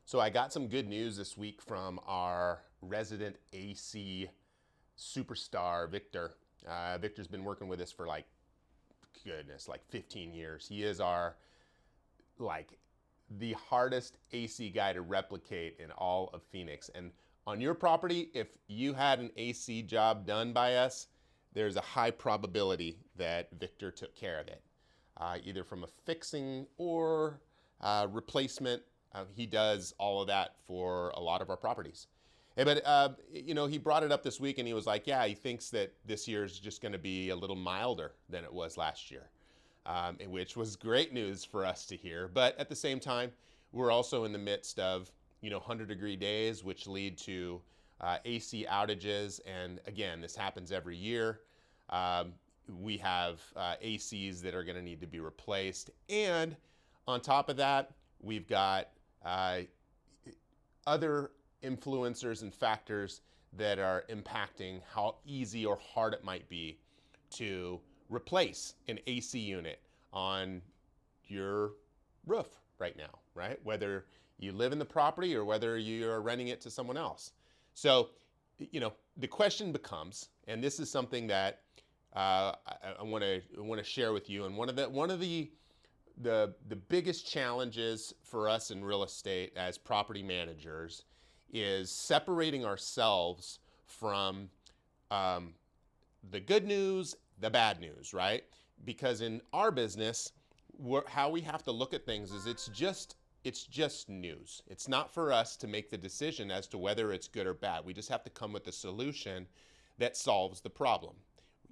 So I got some good news this week from our resident AC superstar, Victor. Victor's been working with us for like 15 years. He is our like the hardest AC guy to replicate in all of Phoenix. And on your property, if you had an AC job done by us, there's a high probability that Victor took care of it, either from a fixing or replacement. He does all of that for a lot of our properties. But he brought it up this week, and he was like, "Yeah, he thinks that this year is just going to be a little milder than it was last year," which was great news for us to hear. But at the same time, we're also in the midst of 100-degree days, which lead to AC outages. And again, this happens every year. We have ACs that are going to need to be replaced, and on top of that, we've got other influencers and factors that are impacting how easy or hard it might be to replace an AC unit on your roof right now, right? Whether you live in the property or whether you're renting it to someone else. So, the question becomes, and this is something that I want to share with you, and one of the biggest challenges for us in real estate as property managers is separating ourselves from the good news, the bad news, right? Because in our business, how we have to look at things is it's just news. It's not for us to make the decision as to whether it's good or bad. We just have to come with a solution that solves the problem.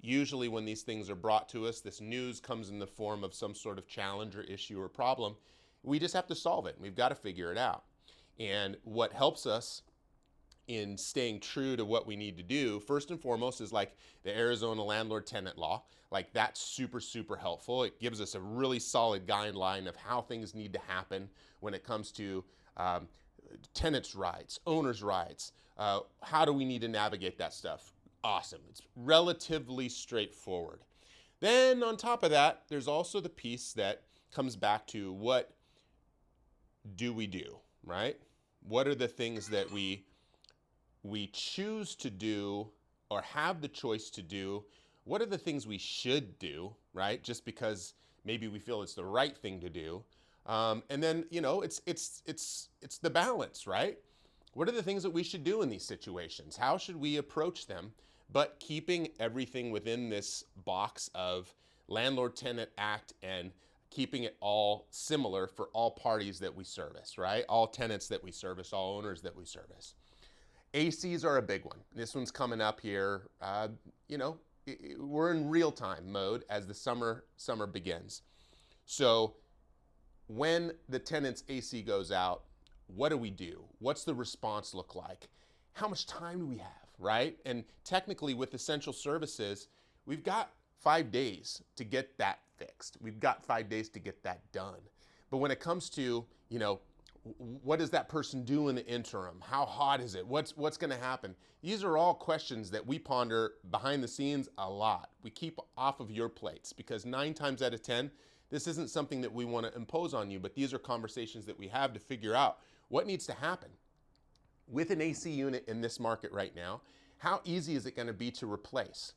Usually when these things are brought to us, this news comes in the form of some sort of challenge or issue or problem. We just have to solve it. We've got to figure it out. And what helps us in staying true to what we need to do, first and foremost, is like the Arizona landlord-tenant law. Like that's super, super helpful. It gives us a really solid guideline of how things need to happen when it comes to tenants' rights, owners' rights. How do we need to navigate that stuff? Awesome. It's relatively straightforward. Then on top of that, there's also the piece that comes back to what do we do, right? What are the things that we choose to do or have the choice to do? What are the things we should do, right? Just because maybe we feel it's the right thing to do. And then, it's the balance, right? What are the things that we should do in these situations? How should we approach them? But keeping everything within this box of Landlord-Tenant Act and keeping it all similar for all parties that we service, right? All tenants that we service, all owners that we service. ACs are a big one. This one's coming up here. We're in real-time mode as the summer begins. So when the tenant's AC goes out, what do we do? What's the response look like? How much time do we have, right? And technically with essential services, we've got 5 days to get that fixed. We've got 5 days to get that done. But when it comes to, what does that person do in the interim? How hot is it? What's going to happen? These are all questions that we ponder behind the scenes a lot. We keep off of your plates because 9 times out of 10, this isn't something that we want to impose on you, but these are conversations that we have to figure out what needs to happen. With an AC unit in this market right now, how easy is it going to be to replace?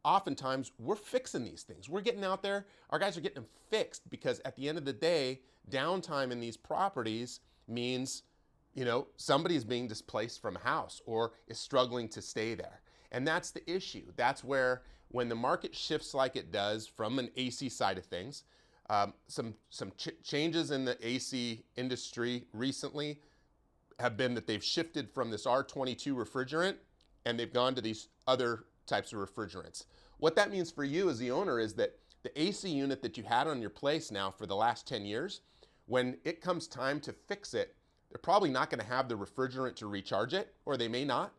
Oftentimes, we're fixing these things. We're getting out there. Our guys are getting them fixed because at the end of the day, downtime in these properties means, somebody is being displaced from a house or is struggling to stay there. And that's the issue. That's where when the market shifts like it does from an AC side of things, some changes in the AC industry recently have been that they've shifted from this R22 refrigerant and they've gone to these other types of refrigerants. What that means for you as the owner is that the AC unit that you had on your place now for the last 10 years, when it comes time to fix it, they're probably not going to have the refrigerant to recharge it, or they may not.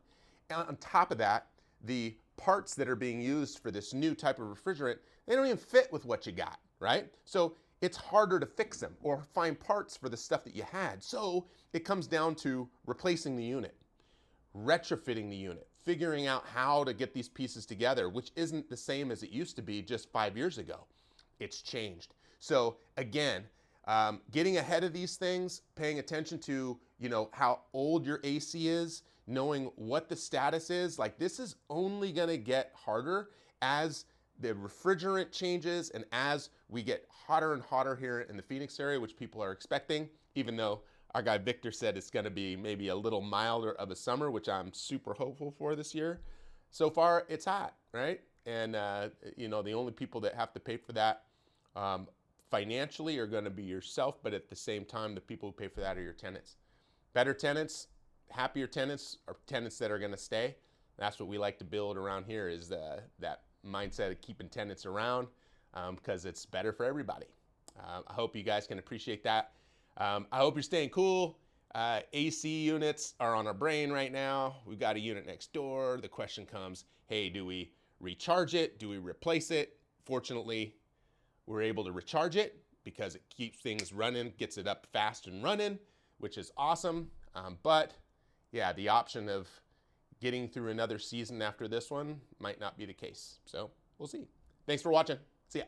And on top of that, the parts that are being used for this new type of refrigerant, they don't even fit with what you got, right? So it's harder to fix them or find parts for the stuff that you had. So it comes down to replacing the unit, retrofitting the unit, figuring out how to get these pieces together, which isn't the same as it used to be just 5 years ago. It's changed. So again, Getting ahead of these things, paying attention to, how old your AC is, knowing what the status is. Like, this is only gonna get harder as the refrigerant changes and as we get hotter and hotter here in the Phoenix area, which people are expecting, even though our guy Victor said it's gonna be maybe a little milder of a summer, which I'm super hopeful for this year. So far, it's hot, right? And, the only people that have to pay for that financially are gonna be yourself, but at the same time, the people who pay for that are your tenants. Better tenants, happier tenants are tenants that are gonna stay. That's what we like to build around here, is that mindset of keeping tenants around, because it's better for everybody. I hope you guys can appreciate that. I hope you're staying cool. AC units are on our brain right now. We've got a unit next door. The question comes, hey, do we recharge it? Do we replace it? Fortunately, we're able to recharge it because it keeps things running, gets it up fast and running, which is awesome. But yeah, the option of getting through another season after this one might not be the case. So we'll see. Thanks for watching. See ya.